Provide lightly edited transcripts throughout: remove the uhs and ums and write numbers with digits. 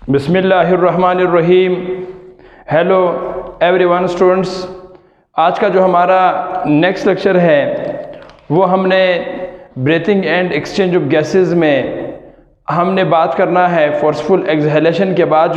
बिस्मिल्लाहिर्रहमानिर्रहीम। Hello everyone students, आज का जो हमारा नेक्स्ट लेक्चर है वो हमने breathing and exchange of gases में हमने बात करना है। फोर्सफुल एक्सहेलेशन के बाद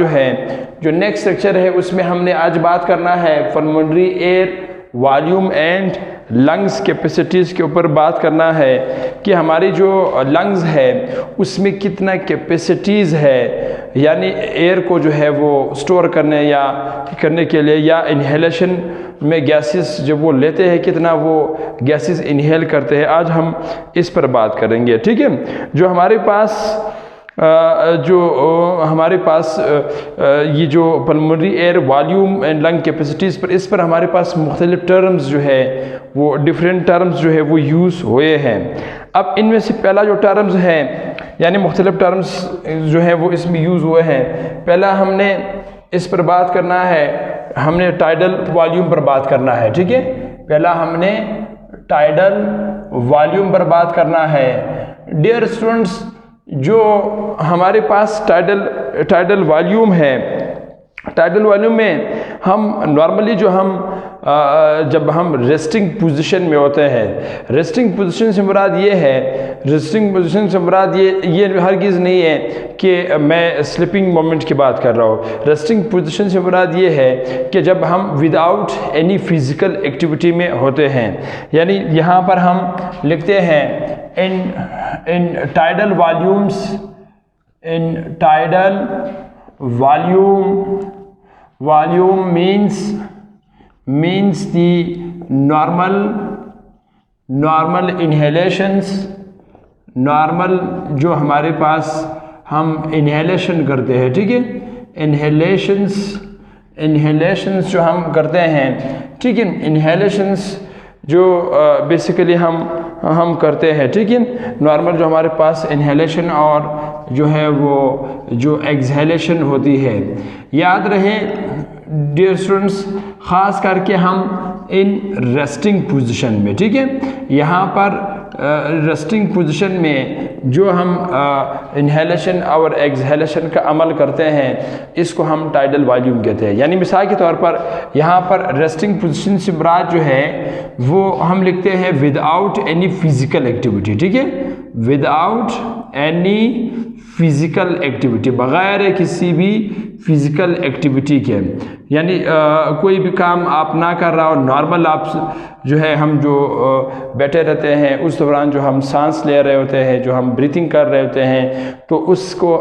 जो नेक्स्ट लेक्चर है उसमें हमने आज बात करना है pulmonary air volume and lungs capacities के ऊपर बात करना है कि हमारी जो लंग्स है उसमें कितना कैपेसिटीज़ है, यानी एयर को जो है वो स्टोर करने के लिए या इन्हेलेशन में गैसेस जब वो लेते हैं कितना वो गैसेस इन्हेल करते हैं। आज हम इस पर बात करेंगे, ठीक है। जो हमारे पास ये जो pulmonary air volume and lung capacities पर इस पर हमारे पास मुख्तलिफ टर्म्स जो है वो डिफरेंट टर्म्स जो है वो यूज़ हुए हैं। अब इनमें से पहला जो टर्म्स है यानी मुख्तलिफ टर्म्स जो है वो इसमें यूज़ हुए हैं। पहला हमने इस पर बात करना है, हमने टाइडल वॉल्यूम पर बात करना है, ठीक है। पहला हमने टाइडल वॉल्यूम पर बात करना है। डियर स्टूडेंट्स, जो हमारे पास टाइडल वॉल्यूम है, टाइडल वॉल्यूम में हम नॉर्मली जब हम रेस्टिंग पोजीशन में होते हैं, रेस्टिंग पोजीशन से मुराद ये है, रेस्टिंग पोजीशन से मुराद ये हरगिज़ नहीं है कि मैं स्लीपिंग मोमेंट की बात कर रहा हूँ। रेस्टिंग पोजीशन से मुराद ये है कि जब हम विदाउट एनी फिज़िकल एक्टिविटी में होते हैं, यानी यहाँ पर हम लिखते हैं in tidal volumes, in tidal volume means the normal inhalations, normal जो हमारे पास हम इन्हेलेशन करते हैं, ठीक है। इन्हेलेशंस जो हम करते हैं, ठीक है। इन्हेलेशंस जो बेसिकली हम करते हैं, ठीक है। नॉर्मल जो हमारे पास इन्हेलेशन और जो है वो जो एक्सहेलेशन होती है, याद रहे डियर स्टूडेंट्स, ख़ास करके हम इन रेस्टिंग पोजीशन में, ठीक है। यहाँ पर रेस्टिंग पोजीशन में जो हम इन्हेलेशन और एक्सहेलेशन का अमल करते हैं इसको हम टाइडल वॉल्यूम कहते हैं। यानी मिसाल के तौर पर यहाँ पर रेस्टिंग पोजीशन से मुराद जो है वो हम लिखते हैं विदाउट एनी फिज़िकल एक्टिविटी, ठीक है। विदाउट एनी फिज़िकल एक्टिविटी, बग़ैर किसी भी फिज़िकल एक्टिविटी के, यानी कोई भी काम आप ना कर रहा हो, नॉर्मल आप जो है हम जो बैठे रहते हैं उस दौरान जो हम सांस ले रहे होते हैं, जो हम ब्रीथिंग कर रहे होते हैं, तो उसको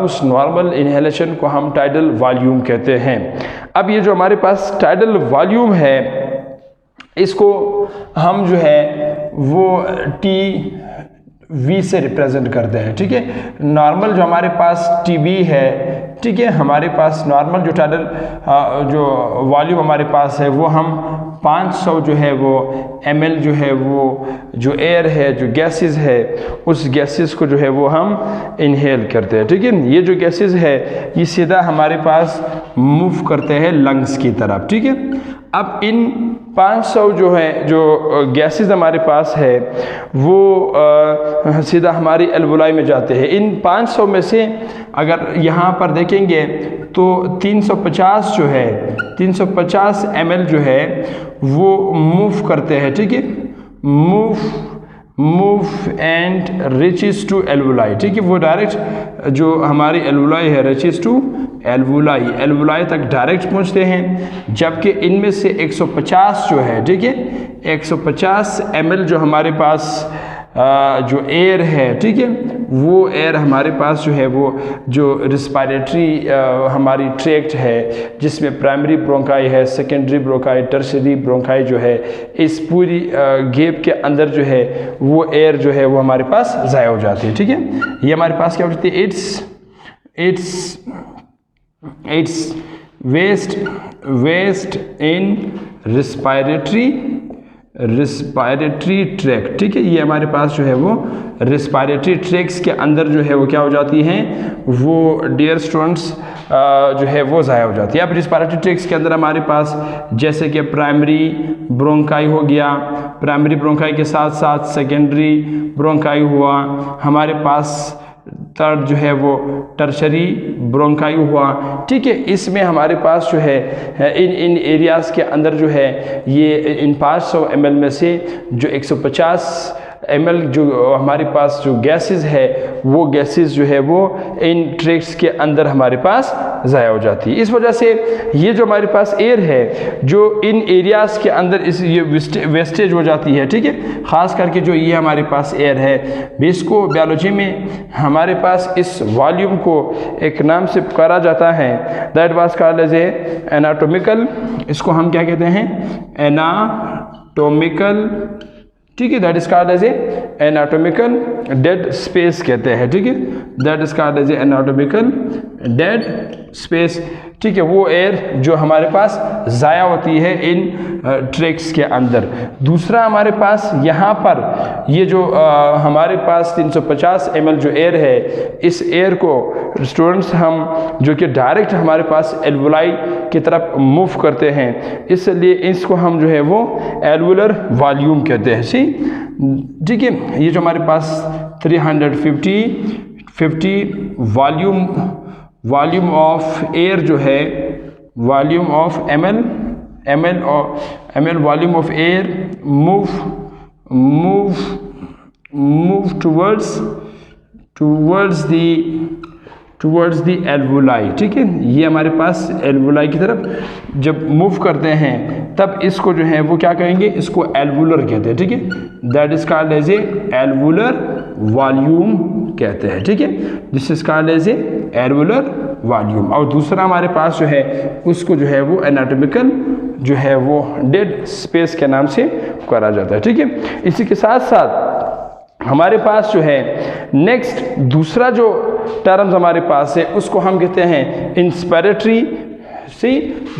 उस नॉर्मल इन्हेलेशन को हम टाइडल वॉल्यूम कहते हैं। अब ये जो हमारे पास टाइडल वॉल्यूम है इसको हम जो है वो TV से रिप्रेजेंट करते हैं, ठीक है। नॉर्मल जो हमारे पास TV है, ठीक है, हमारे पास नॉर्मल जो टाइडल जो वॉल्यूम हमारे पास है वो हम 500 जो है वो ml जो है वो जो एयर है, जो गैसेस है, उस गैसेस को जो है वो हम इनहेल करते हैं, ठीक है। ये जो गैसेस है ये सीधा हमारे पास मूव करते हैं लंग्स की तरफ, ठीक है। अब इन 500 जो है जो गैसेस हमारे पास है वो सीधा हमारी एल्वोलाई में जाते हैं। इन 500 में से अगर यहाँ पर देखेंगे तो 350 जो है 350 ml जो है वो मूव करते हैं, ठीक है। Move and reaches to alveoli, ठीक है। वो डायरेक्ट जो हमारी एल्वोलाई है रीचेस टू एल्वोलाई तक डायरेक्ट पहुंचते हैं, जबकि इनमें से 150 जो है, ठीक है, 150 ml जो हमारे पास जो एयर है, ठीक है, वो एयर हमारे पास जो है वो जो रिस्पायरेटरी हमारी ट्रैक्ट है जिसमें प्राइमरी ब्रोंकाई है, सेकेंडरी ब्रोंकाई, टर्शियरी ब्रोंकाई जो है, इस पूरी गैप के अंदर जो है वो एयर जो है वो हमारे पास ज़ाया हो जाती है, ठीक है। ये हमारे पास क्या हो जाती है, it's waste in respiratory tract, ठीक है। ये हमारे पास जो है वो रिस्पायरेटरी ट्रैक्स के अंदर जो है वो क्या हो जाती हैं, वो डियर स्टूडेंट्स जो है वो ज़ाया हो जाती है। अब रिस्पायरेटरी ट्रैक्स के अंदर हमारे पास जैसे कि प्राइमरी ब्रोंकाई हो गया, प्राइमरी ब्रोंकाई के साथ साथ सेकेंडरी ब्रोंकाई हुआ, हमारे पास थर्ड जो है वो टर्शरी ब्रोंकाई हुआ, ठीक है। इसमें हमारे पास जो है इन एरियाज़ के अंदर जो है ये इन 500 ml में से जो 150 ml जो हमारे पास जो गैसेस है वो गैसेस जो है वो इन ट्रैक्स के अंदर हमारे पास ज़ाया हो जाती है। इस वजह से ये जो हमारे पास एयर है जो इन एरियाज़ के अंदर ये वेस्टेज हो जाती है, ठीक है। ख़ास करके जो ये हमारे पास एयर है, इसको बायोलॉजी में हमारे पास इस वॉल्यूम को एक नाम से पुकारा जाता है, that was called as a anatomical, इसको हम क्या कहते हैं, एनाटॉमिकल, ठीक है। That is called as a anatomical dead space कहते हैं, ठीक है। That is called as a anatomical dead space, ठीक है। वो एयर जो हमारे पास ज़ाया होती है इन ट्रैक्स के अंदर। दूसरा हमारे पास यहाँ पर ये जो हमारे पास 350 ml जो एयर है, इस एयर को स्टूडेंट्स हम जो कि डायरेक्ट हमारे पास एल्वुलाई की तरफ मूव करते हैं, इसलिए इसको हम जो है वो एल्वुलर वॉल्यूम कहते हैं, ठीक है। ये जो हमारे पास 350 वॉल्यूम ऑफ एयर जो है, volume of ml volume of air move towards the alveoli, ठीक है। ये हमारे पास एल्वुलाई की तरफ जब मूव करते हैं तब इसको जो है वो क्या कहेंगे, इसको एल्वुलर कहते हैं, ठीक है। That is called as a alveolar volume कहते हैं, ठीक है। This is called as a alveolar volume. और दूसरा हमारे पास जो है उसको जो है वो एनाटॉमिकल जो है वो डेड स्पेस के नाम से करा जाता है, ठीक है। इसी के साथ साथ हमारे पास जो है नेक्स्ट दूसरा जो टर्म्स हमारे पास है उसको हम कहते हैं इंस्पिरेटरी,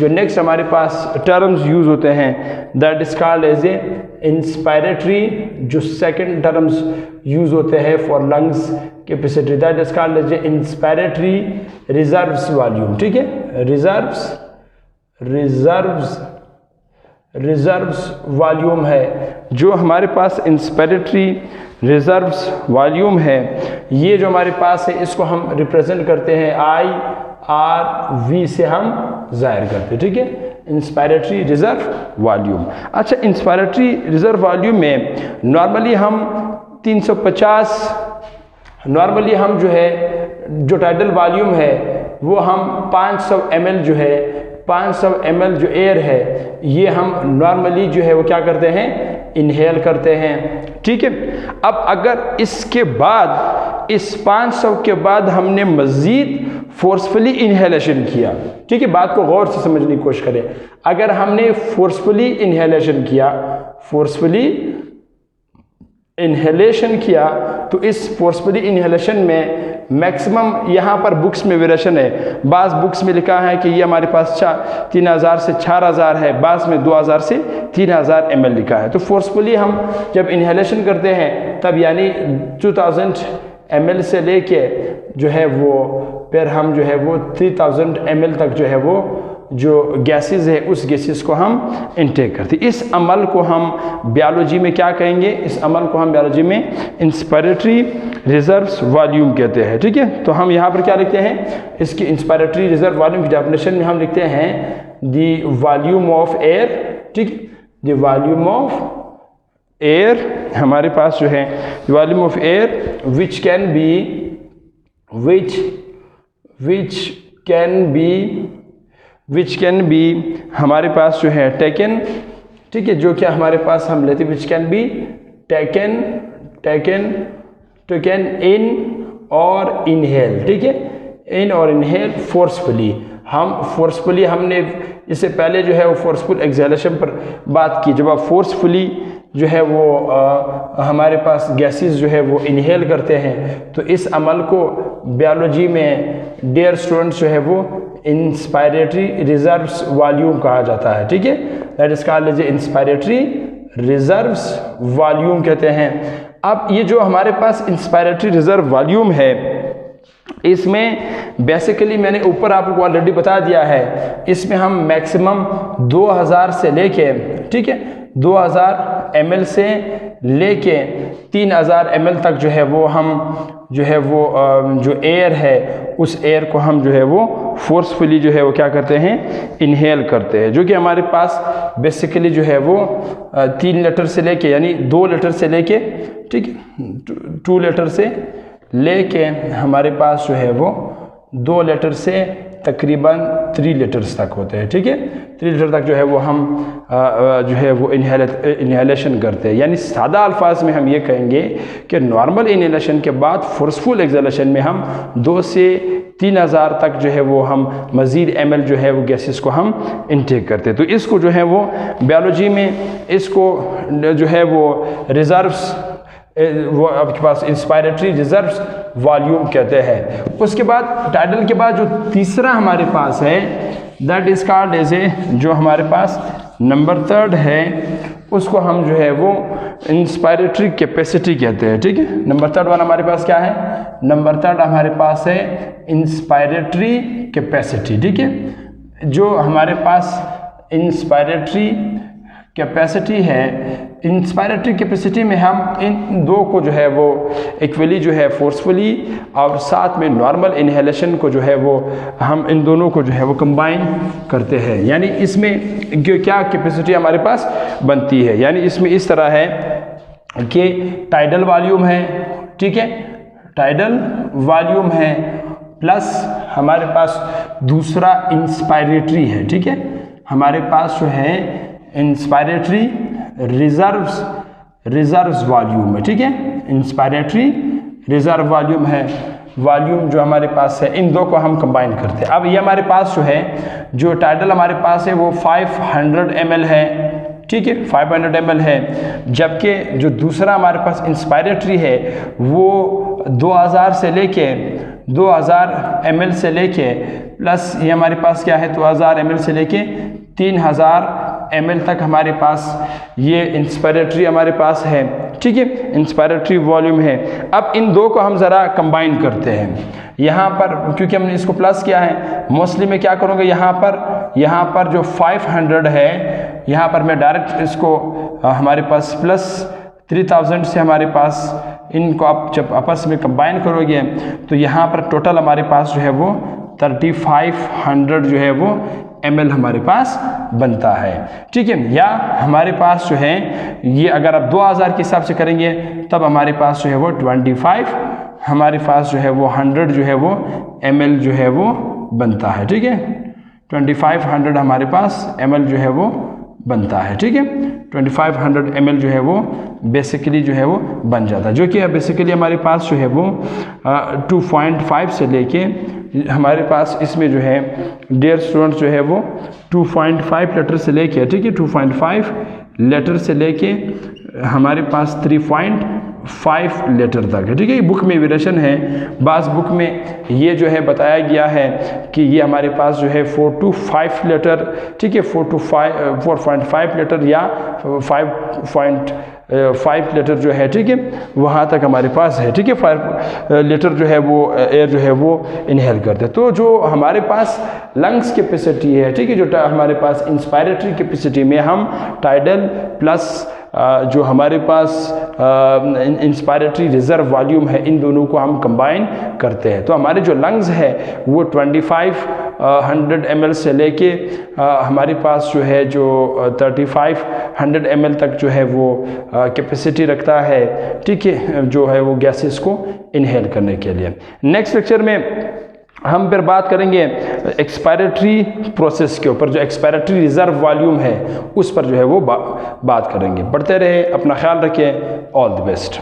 जो नेक्स्ट हमारे पास टर्म्स यूज होते हैं, that is called as a inspiratory. जो सेकंड टर्म्स यूज होते हैं for lungs capacity, that is called as a inspiratory reserves volume, ठीक है। रिजर्व्स वॉल्यूम है जो हमारे पास इंस्पिरेटरी रिजर्व्स वॉल्यूम है, ये जो हमारे पास है इसको हम रिप्रेजेंट करते हैं IRV से हम जाहिर करते हैं, ठीक है। Inspiratory reserve volume. अच्छा, इंस्पिरेटरी रिजर्व वॉल्यूम में नॉर्मली हम 350, नॉर्मली हम जो है जो टाइडल वॉल्यूम है वो हम 500 ml जो है 500 ml जो एयर है ये हम नॉर्मली जो है वो क्या करते हैं, इनहेल करते हैं, ठीक है। अब अगर इसके बाद इस 500 के बाद हमने मज़ीद फोर्सफुली इनहेलेशन किया, ठीक है, बात को गौर से समझने की कोशिश करें। अगर हमने फोर्सफुली इनहेलेशन किया तो इस फोर्सफुली इनहेलेशन में मैक्सिमम यहाँ पर बुक्स में वेरिएशन है। बाज़ बुक्स में लिखा है कि ये हमारे पास 3000 से 4000 है, बाज़ में 2000 से 3000 ml लिखा है। तो फोर्सफुली हम जब इनहेलेशन करते हैं तब यानी 2000 ml से लेके जो है वो फिर हम जो है वो 3000 ml तक जो है वो जो गैसेस है उस गैसेस को हम इनटेक करते हैं। इस अमल को हम बायोलॉजी में क्या कहेंगे, इस अमल को हम बायोलॉजी में इंस्पिरेटरी रिजर्व्स वॉल्यूम कहते हैं, ठीक है। तो हम यहाँ पर क्या लिखते हैं, इसकी इंस्पिरेटरी रिजर्व वॉल्यूम की डेफिनेशन में हम लिखते हैं द वॉल्यूम ऑफ एयर, ठीक, द वॉल्यूम ऑफ एयर हमारे पास जो है volume of air which can be हमारे पास जो है टेकन, ठीक है, जो क्या हमारे पास हम लेते which can be taken in और इनहेल, ठीक है, इन और इनहेल फोर्सफुली। हम फोर्सफुली हमने इससे पहले जो है वो फोर्सफुल एक्सहेलेशन पर बात की। जब आप फोर्सफुली जो है वो हमारे पास गैसेस जो है वो इनहेल करते हैं तो इस अमल को बायोलॉजी में डियर स्टूडेंट्स जो है वो इंस्पिरेटरी रिजर्व्स वॉल्यूम कहा जाता है, ठीक है। That is called as inspiratory reserves volume कहते हैं। अब ये जो हमारे पास इंस्पिरेटरी रिजर्व वॉल्यूम है इसमें बेसिकली मैंने ऊपर आपको ऑलरेडी बता दिया है, इसमें हम मैक्सिमम 2000 से लेके, ठीक है, 2000 ml से लेके 3000 ml तक जो है वो हम जो है वो जो एयर है उस एयर को हम जो है वो फोर्सफुली जो है वो क्या करते हैं, इनहेल करते हैं, जो कि हमारे पास बेसिकली जो है वो 3 लीटर से लेके यानी 2 लीटर से लेके, ठीक है, 2 लीटर से लेके हमारे पास जो है वो 2 लीटर से तकरीबन 3 लीटर्स तक होते हैं, ठीक है। 3 लीटर तक जो है वो हम जो है वो इनहेलेशन करते हैं। यानी सादा अल्फाज में हम ये कहेंगे कि नॉर्मल इनहेलेशन के बाद फोर्सफुल एक्सहेलेशन में हम 2 से 3000 तक जो है वो हम मज़ीद ml जो है वो गैसेस को हम इनटेक करते हैं। तो इसको जो है वो बायोलॉजी में इसको जो है वो रिज़र्व्स, वो आपके पास इंस्पायरेटरी रिजर्व्स वॉल्यूम कहते हैं। उसके बाद टाइडल के बाद जो तीसरा हमारे पास है that is called as a, जो हमारे पास नंबर 3 है उसको हम जो है वो इंस्पायरेटरी कैपेसिटी कहते हैं, ठीक है। नंबर 3 वाला हमारे पास क्या है, नंबर 3 हमारे पास है इंस्पायरेटरी कैपेसिटी, ठीक है। जो हमारे पास इंस्पायरेटरी कैपेसिटी है, इंस्पायरेटरी कैपेसिटी में हम इन दो को जो है वो इक्वली जो है फोर्सफुली और साथ में नॉर्मल इनहेलेशन को जो है वो हम इन दोनों को जो है वो कंबाइन करते हैं। यानी इसमें क्या कैपेसिटी हमारे पास बनती है, यानी इसमें इस तरह है कि टाइडल वॉल्यूम है, ठीक है, टाइडल वॉल्यूम है प्लस हमारे पास दूसरा इंस्पायरेटरी है, ठीक है। हमारे पास जो है इंस्पायरेटरी रिजर्व्स वॉल्यूम है, ठीक है, इंस्पायरेटरी रिजर्व वॉल्यूम है, वॉल्यूम जो हमारे पास है इन दो को हम कंबाइन करते हैं। अब ये हमारे पास जो है जो टाइडल हमारे पास है वो 500 ml है, ठीक है, 500 ml है, जबकि जो दूसरा हमारे पास इंस्पायरेटरी है वो 2000 से लेके 2000 ml से लेके प्लस ये हमारे पास क्या है 2000 ml से लेके 3000 ml तक हमारे पास ये इंस्पायरेटरी हमारे पास है, ठीक है, इंस्पायरेटरी वॉल्यूम है। अब इन दो को हम ज़रा कंबाइन करते हैं यहाँ पर, क्योंकि हमने इसको प्लस किया है, मोस्टली मैं क्या करूँगा यहाँ पर जो 500 है यहाँ पर मैं डायरेक्ट इसको हमारे पास प्लस 3000 से हमारे पास इनको आप जब आपस में कंबाइन करोगे तो यहाँ पर टोटल हमारे पास जो है वो 3500 जो है वो ml हमारे पास बनता है, ठीक है। या हमारे पास जो है ये अगर आप 2000 के हिसाब से करेंगे तब हमारे पास जो है वो 25 हमारे पास जो है वो 100 जो है वो ml जो है वो बनता है, ठीक है। 2500 हमारे पास ml जो है वो बनता है, ठीक है। 2500 ml जो है वो बेसिकली जो है वो बन जाता है, जो कि बेसिकली हमारे पास जो है वो 2.5 से लेके हमारे पास इसमें जो है डियर स्टूडेंट्स जो है वो 2.5 लीटर से लेके, ठीक है, 2.5 लीटर से लेके हमारे पास 3.5 लीटर तक है, ठीक है। बुक में वेरिएशन है, बाज़ बुक में ये जो है बताया गया है कि ये हमारे पास जो है 4 to 5 लीटर, ठीक है, 4.5 लीटर या 5 लीटर जो है, ठीक है, वहाँ तक हमारे पास है, ठीक है। 5 लीटर जो है वो एयर जो है वो इनहेल करते हैं। तो जो हमारे पास लंग्स कैपेसिटी है, ठीक है, जो हमारे पास इंस्पायरेटरी कैपेसिटी में हम टाइडल प्लस जो हमारे पास इंस्पायरेटरी रिजर्व वॉल्यूम है इन दोनों को हम कंबाइन करते हैं। तो हमारे जो लंग्स है वो 2500 ml से लेके हमारे पास जो है जो 3500 ml तक जो है वो कैपेसिटी रखता है, ठीक है, जो है वो गैसेस को इनहेल करने के लिए। नेक्स्ट लेक्चर में हम फिर बात करेंगे एक्सपायरेटरी प्रोसेस के ऊपर, जो एक्सपायरेटरी रिजर्व वॉल्यूम है उस पर जो है वो बात करेंगे। पढ़ते रहे, अपना ख्याल रखें, ऑल द बेस्ट।